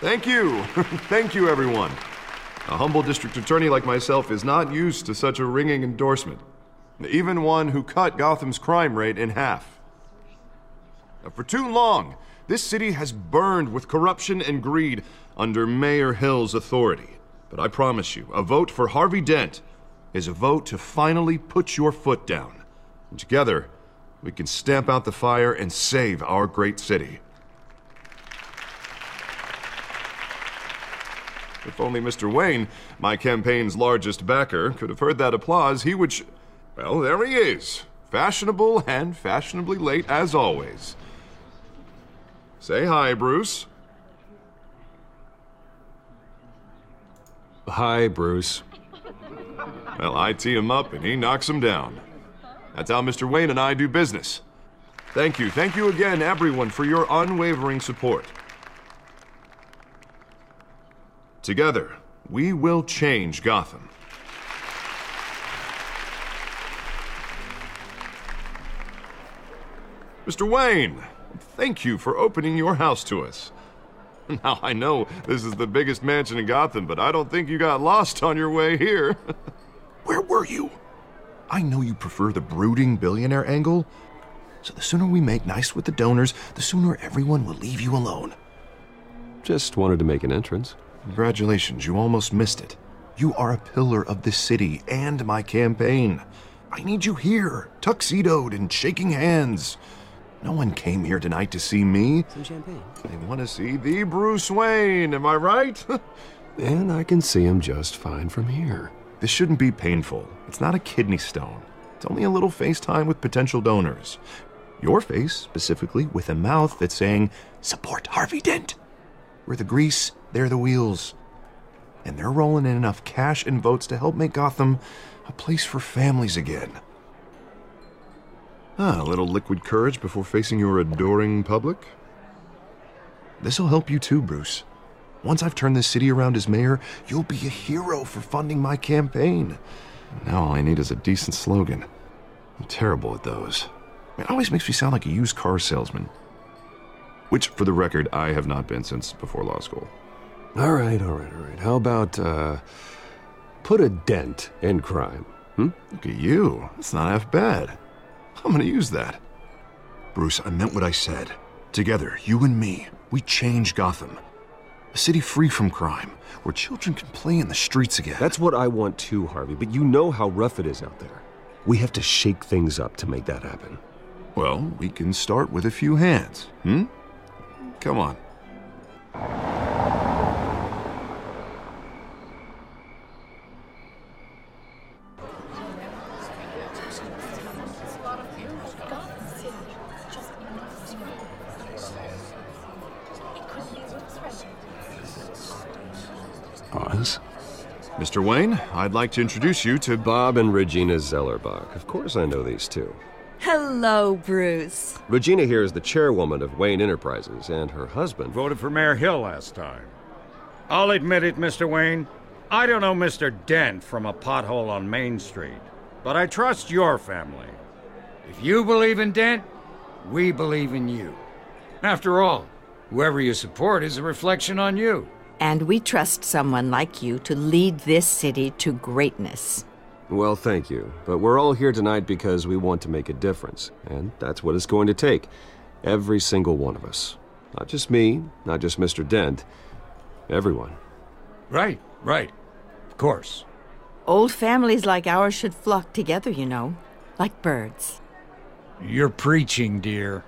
Thank you. Thank you, everyone. A humble district attorney like myself is not used to such a ringing endorsement. Even one who cut Gotham's crime rate in half. For too long, this city has burned with corruption and greed under Mayor Hill's authority. But I promise you, a vote for Harvey Dent is a vote to finally put your foot down. And together, we can stamp out the fire and save our great city. If only Mr. Wayne, my campaign's largest backer, could have heard that applause, he would well, there he is. Fashionable and fashionably late as always. Say hi, Bruce. Hi, Bruce. Well, I tee him up and he knocks him down. That's how Mr. Wayne and I do business. Thank you again, everyone, for your unwavering support. Together, we will change Gotham. Mr. Wayne, thank you for opening your house to us. Now, I know this is the biggest mansion in Gotham, but I don't think you got lost on your way here. Where were you? I know you prefer the brooding billionaire angle, so the sooner we make nice with the donors, the sooner everyone will leave you alone. Just wanted to make an entrance. Congratulations, you almost missed it. You are a pillar of this city and my campaign. I need you here, tuxedoed and shaking hands. No one came here tonight to see me. Some champagne. They want to see the Bruce Wayne, am I right? And I can see him just fine from here. This shouldn't be painful. It's not a kidney stone. It's only a little FaceTime with potential donors. Your face, specifically, with a mouth that's saying, support Harvey Dent. We're the grease, they're the wheels. And they're rolling in enough cash and votes to help make Gotham a place for families again. A little liquid courage before facing your adoring public. This'll help you too, Bruce. Once I've turned this city around as mayor, you'll be a hero for funding my campaign. Now all I need is a decent slogan. I'm terrible at those. It always makes me sound like a used car salesman. Which, for the record, I have not been since before law school. All right. How about, put a dent in crime? Look at you. That's not half bad. I'm gonna use that. Bruce, I meant what I said. Together, you and me, we change Gotham. A city free from crime, where children can play in the streets again. That's what I want too, Harvey, but you know how rough it is out there. We have to shake things up to make that happen. Well, we can start with a few hands, Come on. Pause. Mr. Wayne, I'd like to introduce you to Bob and Regina Zellerbach. Of course I know these two. Hello, Bruce. Regina here is the chairwoman of Wayne Enterprises, and her husband voted for Mayor Hill last time. I'll admit it, Mr. Wayne. I don't know Mr. Dent from a pothole on Main Street, but I trust your family. If you believe in Dent, we believe in you. After all, whoever you support is a reflection on you. And we trust someone like you to lead this city to greatness. Well, thank you. But we're all here tonight because we want to make a difference. And that's what it's going to take. Every single one of us. Not just me, not just Mr. Dent. Everyone. Right. Of course. Old families like ours should flock together, you know. Like birds. You're preaching, dear.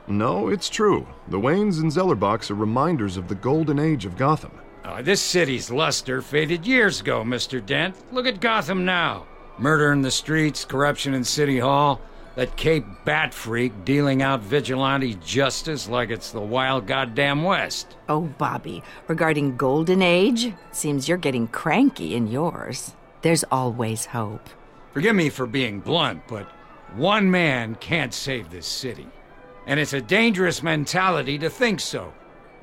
No, it's true. The Waynes and Zellerbachs are reminders of the golden age of Gotham. This city's luster faded years ago, Mr. Dent. Look at Gotham now. Murder in the streets, corruption in City Hall, that Cape Bat freak dealing out vigilante justice like it's the wild goddamn West. Oh, Bobby, regarding golden age, seems you're getting cranky in yours. There's always hope. Forgive me for being blunt, but one man can't save this city. And it's a dangerous mentality to think so.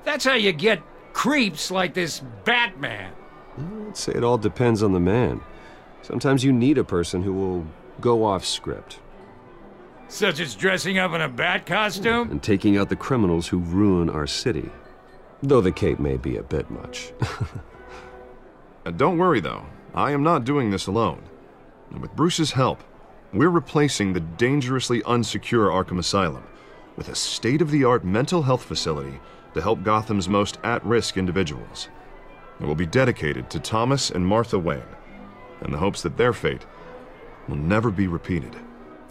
That's how you get creeps like this Batman. I'd say it all depends on the man. Sometimes you need a person who will go off script. Such as dressing up in a bat costume? And taking out the criminals who ruin our city. Though the cape may be a bit much. Don't worry, though. I am not doing this alone. And with Bruce's help, we're replacing the dangerously unsecure Arkham Asylum with a state-of-the-art mental health facility to help Gotham's most at-risk individuals. It will be dedicated to Thomas and Martha Wayne, in the hopes that their fate will never be repeated.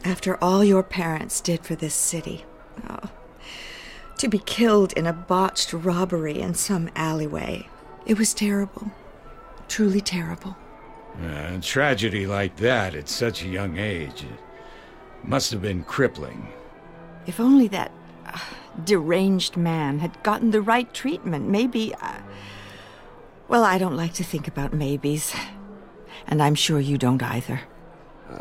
After all your parents did for this city, to be killed in a botched robbery in some alleyway, it was terrible. Truly terrible. A tragedy like that at such a young age, it must have been crippling. If only that deranged man had gotten the right treatment, maybe... Well, I don't like to think about maybes. And I'm sure you don't either.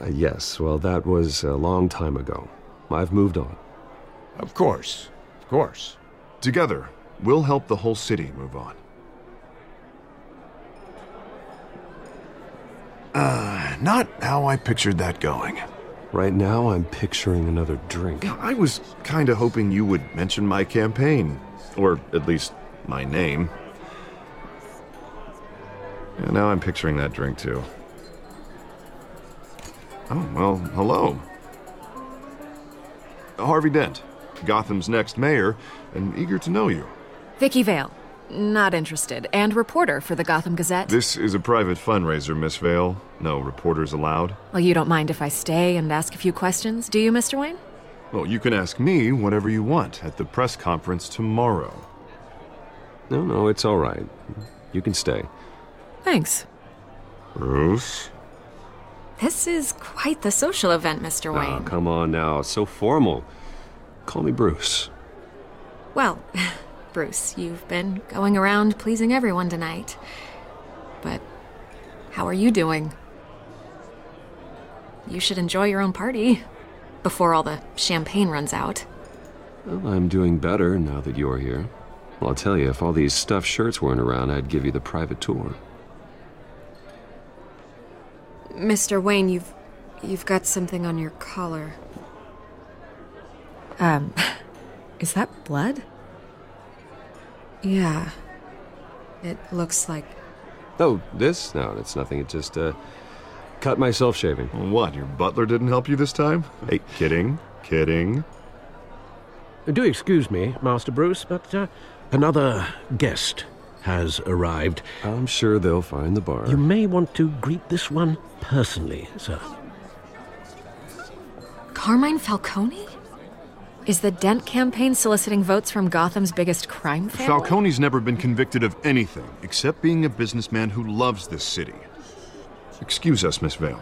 Yes, well, that was a long time ago. I've moved on. Of course. Of course. Together, we'll help the whole city move on. Not how I pictured that going. Right now, I'm picturing another drink. I was kind of hoping you would mention my campaign. Or at least my name. And now I'm picturing that drink, too. Oh, well, hello. Harvey Dent, Gotham's next mayor, and eager to know you. Vicky Vale. Not interested. And reporter for the Gotham Gazette. This is a private fundraiser, Miss Vale. No reporters allowed. Well, you don't mind if I stay and ask a few questions, do you, Mr. Wayne? Well, you can ask me whatever you want at the press conference tomorrow. No, it's all right. You can stay. Thanks. Bruce? This is quite the social event, Mr. Wayne. Oh, come on now. So formal. Call me Bruce. Well, Bruce, you've been going around pleasing everyone tonight. But how are you doing? You should enjoy your own party before all the champagne runs out. Well, I'm doing better now that you're here. Well, I'll tell you, if all these stuffed shirts weren't around, I'd give you the private tour. Mr. Wayne, you've got something on your collar. Is that blood? Yeah. It looks like... Oh, this? No, it's nothing. It just, cut myself shaving. What, your butler didn't help you this time? Hey, kidding. Do excuse me, Master Bruce, but another guest has arrived. I'm sure they'll find the bar. You may want to greet this one personally, sir. Carmine Falcone? Is the Dent campaign soliciting votes from Gotham's biggest crime family? Falcone's never been convicted of anything except being a businessman who loves this city. Excuse us, Miss Vale.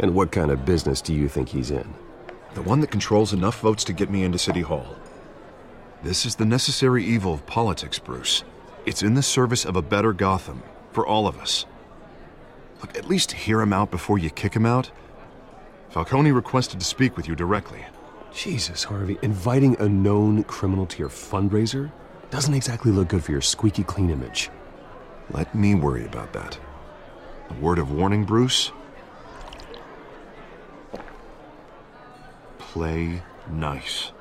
And what kind of business do you think he's in? The one that controls enough votes to get me into City Hall. This is the necessary evil of politics, Bruce. It's in the service of a better Gotham, for all of us. Look, at least hear him out before you kick him out. Falcone requested to speak with you directly. Jesus, Harvey, inviting a known criminal to your fundraiser doesn't exactly look good for your squeaky clean image. Let me worry about that. A word of warning, Bruce? Play nice.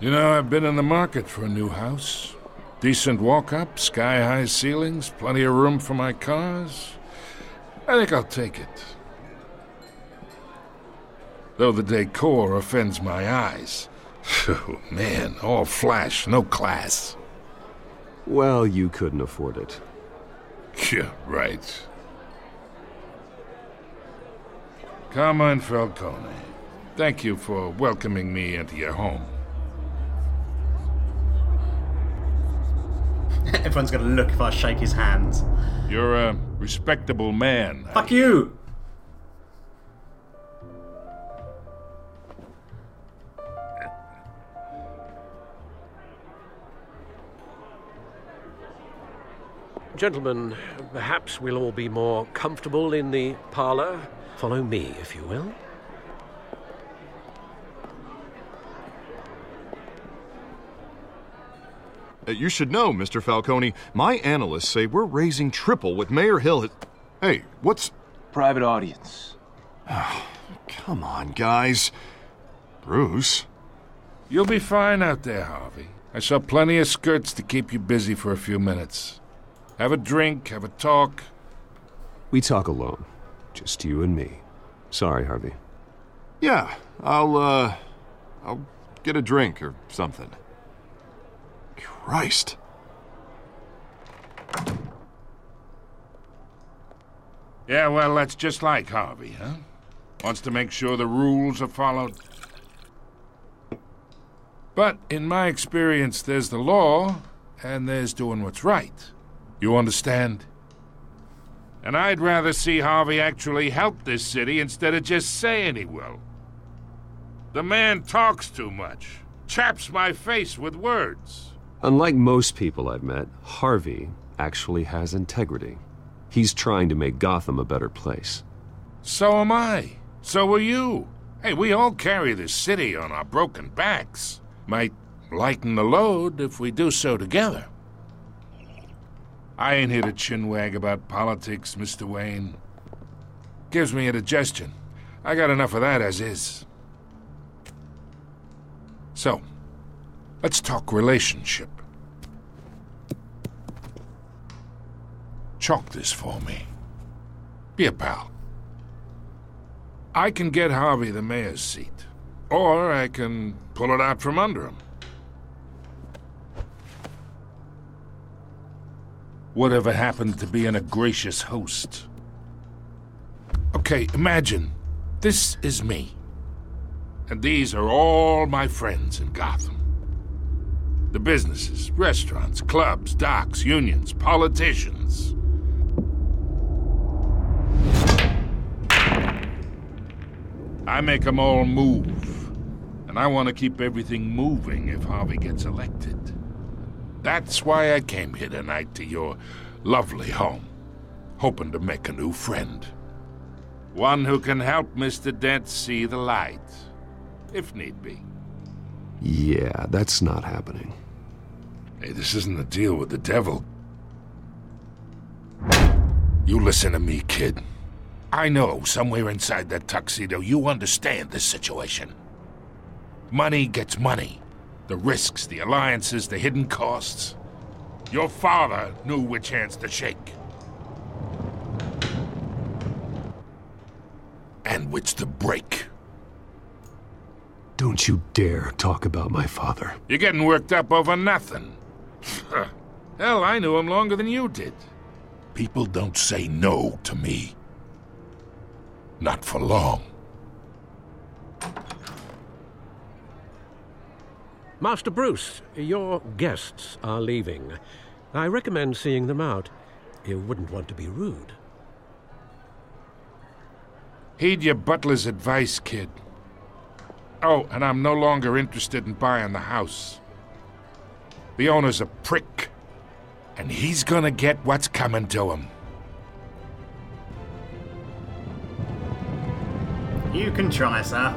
You know, I've been in the market for a new house. Decent walk-up, sky-high ceilings, plenty of room for my cars. I think I'll take it. Though the decor offends my eyes. Oh, man, all flash, no class. Well, you couldn't afford it. Yeah, right. Carmine Falcone, thank you for welcoming me into your home. Everyone's gonna look if I shake his hands. You're a respectable man. Fuck you! Gentlemen, perhaps we'll all be more comfortable in the parlor. Follow me, if you will. You should know, Mr. Falcone, my analysts say we're raising triple what Mayor Hill has... Hey, what's... private audience. Come on, guys. Bruce? You'll be fine out there, Harvey. I saw plenty of skirts to keep you busy for a few minutes. Have a drink, have a talk. We talk alone. Just you and me. Sorry, Harvey. Yeah, I'll get a drink or something. Christ. Yeah, well, that's just like Harvey, huh? Wants to make sure the rules are followed. But in my experience, there's the law, and there's doing what's right. You understand? And I'd rather see Harvey actually help this city instead of just saying he will. The man talks too much, chaps my face with words. Unlike most people I've met, Harvey actually has integrity. He's trying to make Gotham a better place. So am I. So are you. Hey, we all carry this city on our broken backs. Might lighten the load if we do so together. I ain't here to chinwag about politics, Mr. Wayne. Gives me indigestion. I got enough of that as is. So, let's talk relationship. Chalk this for me. Be a pal. I can get Harvey the mayor's seat, or I can pull it out from under him. Whatever happened to being a gracious host? Okay, imagine this is me, and these are all my friends in Gotham. The businesses, restaurants, clubs, docks, unions, politicians. I make them all move, and I want to keep everything moving if Harvey gets elected. That's why I came here tonight to your lovely home, hoping to make a new friend. One who can help Mr. Dent see the light, if need be. Yeah, that's not happening. Hey, this isn't a deal with the devil. You listen to me, kid. I know somewhere inside that tuxedo you understand this situation. Money gets money. The risks, the alliances, the hidden costs. Your father knew which hands to shake. And which to break. Don't you dare talk about my father. You're getting worked up over nothing. Hell, I knew him longer than you did. People don't say no to me. Not for long. Master Bruce, your guests are leaving. I recommend seeing them out. You wouldn't want to be rude. Heed your butler's advice, kid. Oh, and I'm no longer interested in buying the house. The owner's a prick, and he's gonna get what's coming to him. You can try, sir.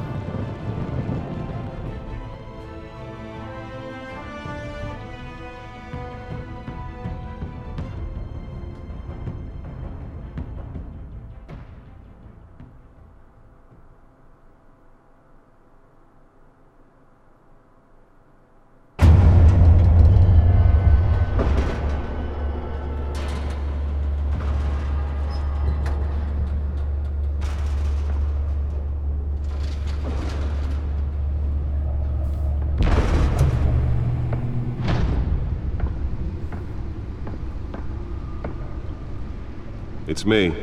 It's me.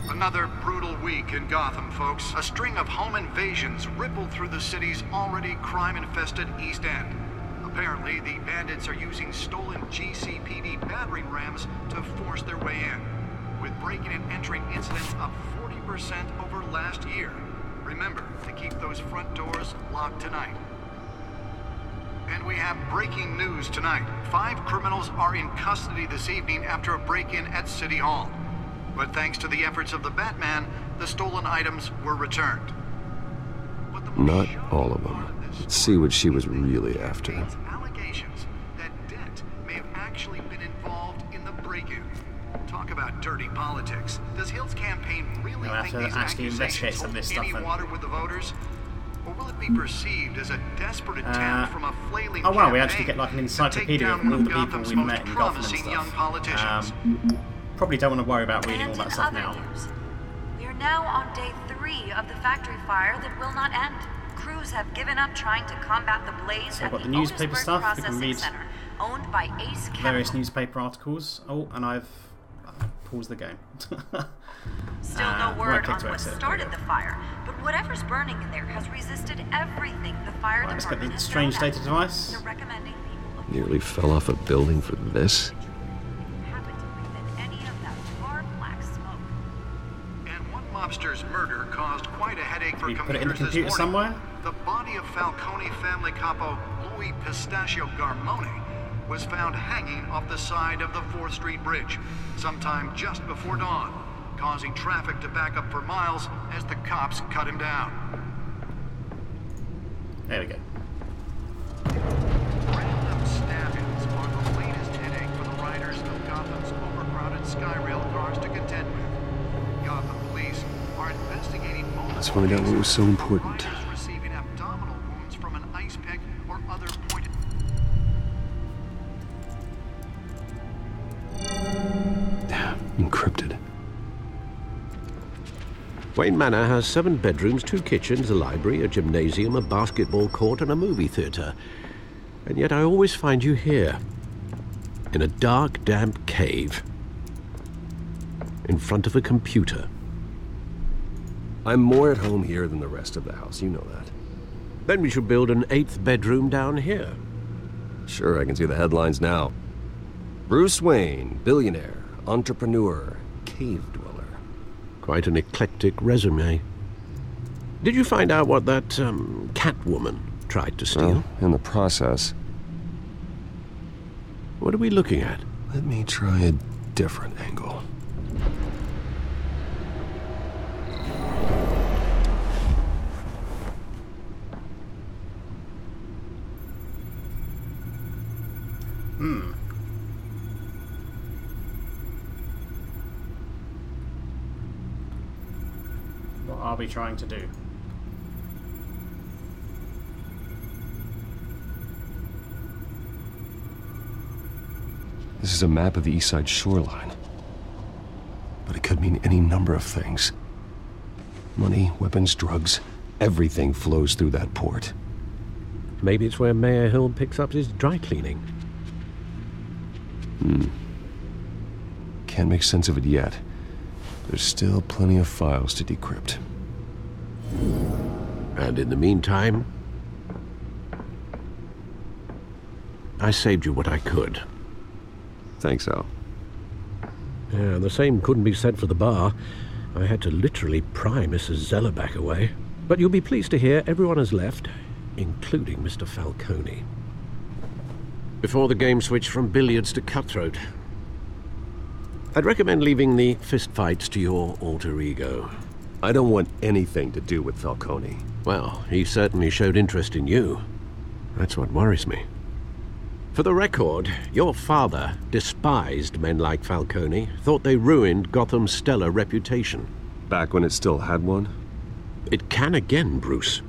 Another brutal week in Gotham, folks. A string of home invasions rippled through the city's already crime-infested East End. Apparently, the bandits are using stolen GCPD battering rams to force their way in, with breaking and entering incidents up 40% 30% over last year. Remember to keep those front doors locked tonight. And we have breaking news tonight. 5 criminals are in custody this evening after a break-in at City Hall. But thanks to the efforts of the Batman, the stolen items were returned. Not all of them. Let's see what she was really after. Allegations that Dent may have actually been involved in the break-in. Talk about dirty politics. Does Hill's campaign really think these accusations hold any water with the voters? Or will it be perceived as a desperate attempt from a flailing oh wow, we actually get like an encyclopedia of all the people we met in Gotham and stuff. Probably don't want to worry about reading all that stuff now. We are now on day 3 of the factory fire that will not end. Crews have given up trying to combat the blaze so at I've got the the newspaper stuff. We can read center, owned by Ace various newspaper articles. Oh, and I've paused the game. Still no word on what started the fire, but whatever's burning in there has resisted everything the fire department let's get the has strange thrown data at device. They're recommending people Nearly fell off a building for this. happen to breathe in any of that tar black smoke. And one mobster's murder caused quite a headache for Can you put it in the computers computer this morning. somewhere? The body of Falcone family capo Louis Pistachio Garmone was found hanging off the side of the 4th Street Bridge sometime just before dawn, causing traffic to back up for miles as the cops cut him down. There we go. Random stabbings are the latest headache for the riders of Gotham's overcrowded Skyrail cars to contend with. Gotham police are investigating multiple Let's find out what was so important. riders receiving abdominal wounds from an ice pick or other pointed. Encrypted. Wayne Manor has 7 bedrooms, 2 kitchens, a library, a gymnasium, a basketball court, and a movie theatre. And yet I always find you here, in a dark, damp cave, in front of a computer. I'm more at home here than the rest of the house, you know that. Then we should build an 8th bedroom down here. Sure, I can see the headlines now. Bruce Wayne, billionaire, entrepreneur, cave dweller. Quite an eclectic resume. Did you find out what that, Catwoman tried to steal? Well, in the process. What are we looking at? Let me try a different angle. What are we trying to do? This is a map of the East Side shoreline. But it could mean any number of things. Money, weapons, drugs, everything flows through that port. Maybe it's where Mayor Hill picks up his dry cleaning. Can't make sense of it yet. There's still plenty of files to decrypt. And in the meantime, I saved you what I could. Thanks, Al. Yeah, the same couldn't be said for the bar. I had to literally pry Mrs. Zellerback away. But you'll be pleased to hear everyone has left, including Mr. Falcone. Before the game switched from billiards to cutthroat. I'd recommend leaving the fistfights to your alter ego. I don't want anything to do with Falcone. Well, he certainly showed interest in you. That's what worries me. For the record, your father despised men like Falcone, thought they ruined Gotham's stellar reputation. Back when it still had one? It can again, Bruce.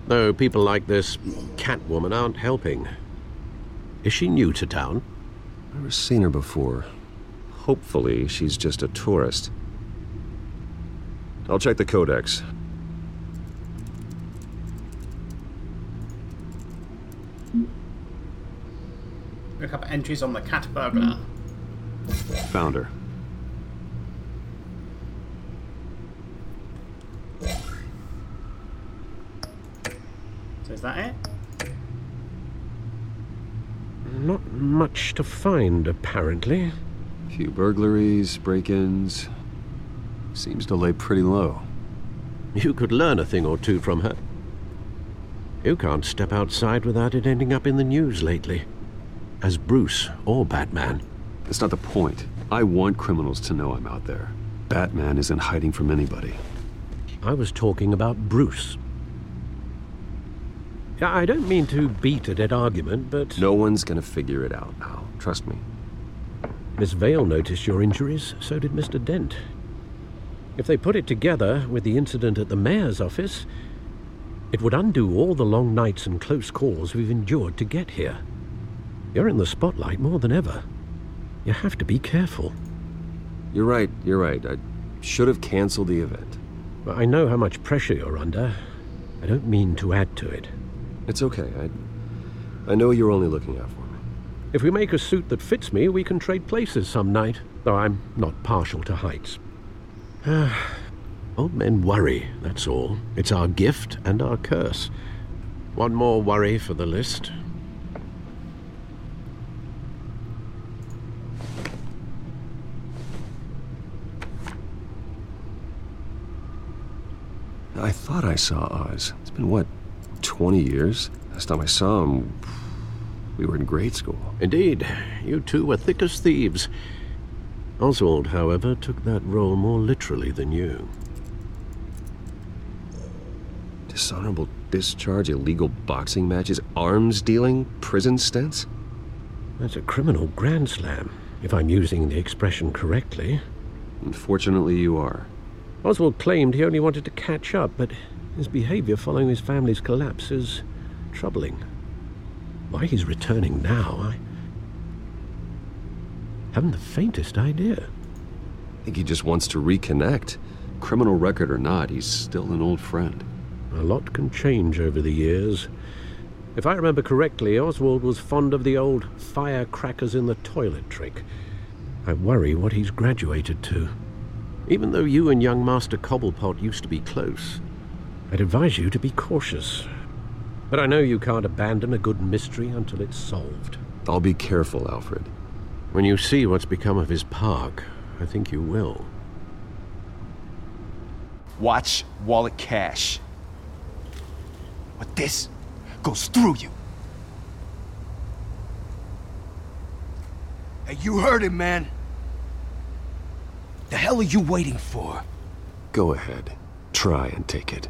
Though people like this Catwoman aren't helping. Is she new to town? Never seen her before. Hopefully, she's just a tourist. I'll check the codex. Look up entries on the cat burglar. Found her. So is that it? Not much to find, apparently. Few burglaries, break-ins. seems to lay pretty low. You could learn a thing or two from her. You can't step outside without it ending up in the news lately. As Bruce or Batman. That's not the point. I want criminals to know I'm out there. Batman isn't hiding from anybody. I was talking about Bruce. I don't mean to beat a dead argument, but... No one's gonna figure it out now. Trust me. Miss Vale noticed your injuries, so did Mr. Dent. If they put it together with the incident at the mayor's office, it would undo all the long nights and close calls we've endured to get here. You're in the spotlight more than ever. You have to be careful. You're right. I should have canceled the event. I know how much pressure you're under. I don't mean to add to it. It's okay. I know you're only looking out for me. If we make a suit that fits me, we can trade places some night, though I'm not partial to heights. Old men worry, that's all. It's our gift and our curse. One more worry for the list. I thought I saw Oz. It's been, what, 20 years? Last time I saw him, we were in grade school. Indeed. You two were thick as thieves. Oswald, however, took that role more literally than you. Dishonorable discharge, illegal boxing matches, arms dealing, prison stints? That's a criminal grand slam, if I'm using the expression correctly. Unfortunately, you are. Oswald claimed he only wanted to catch up, but his behavior following his family's collapse is troubling. Why he's returning now, I haven't the faintest idea. I think he just wants to reconnect. Criminal record or not, he's still an old friend. A lot can change over the years. If I remember correctly, Oswald was fond of the old firecrackers in the toilet trick. I worry what he's graduated to. Even though you and young Master Cobblepot used to be close, I'd advise you to be cautious. But I know you can't abandon a good mystery until it's solved. I'll be careful, Alfred. When you see what's become of his park, I think you will. Watch wallet cash. But this goes through you. Hey, you heard it, man. The hell are you waiting for? Go ahead. Try and take it.